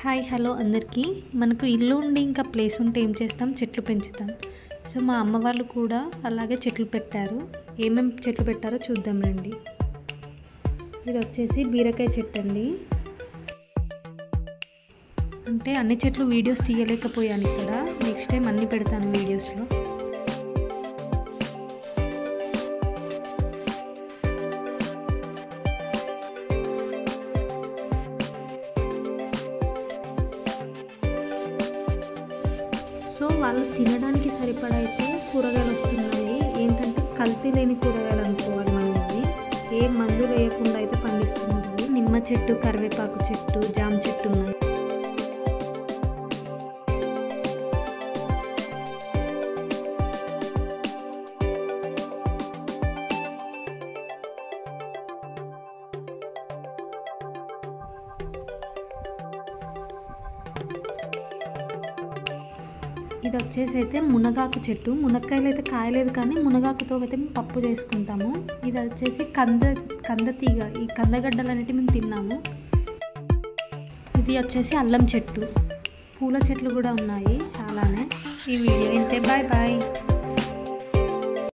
Hi hello అందరికీ. మనకు ఇల్లు ఉండి ఇంకా ప్లేస్ ఉంటే ఏం చేస్తాం, చెట్లు పెంచుతాం. సో మా అమ్మ వాళ్ళు కూడా అలాగే చెట్లు పెట్టారు. ఏమేమి చెట్లు పెట్టారో చూద్దాం రండి. ఇది వచ్చేసి బీరకాయ చెట్టు అండి. అంటే అన్ని చెట్లు వీడియోస్ తీయలేకపోయాను ఇక్కడ, నెక్స్ట్ టైం అన్నీ పెడతాను వీడియోస్లో. సో వాళ్ళు తినడానికి సరిపడా అయితే కూరగాయలు వస్తున్నాయి. ఏంటంటే కల్తీ లేని కూరగాయలు అనుకోవాలి మనం. ఇది ఏ మందు వేయకుండా అయితే పండిస్తున్నారు. నిమ్మ చెట్టు, కరివేపాకు చెట్టు, జామ చెట్టు ఉన్నాయి. ఇది వచ్చేసి అయితే మునగాకు చెట్టు. మునక్కాయలు అయితే కాయలేదు కానీ మునగాకుతో అయితే మేము పప్పు చేసుకుంటాము. ఇది వచ్చేసి కంద తీగ. ఈ కందగడ్డలు అనేవి మేము తిన్నాము. ఇది వచ్చేసి అల్లం చెట్టు. పూల చెట్లు కూడా ఉన్నాయి చాలానే. ఈ వీడియో ఇంతే. Bye bye.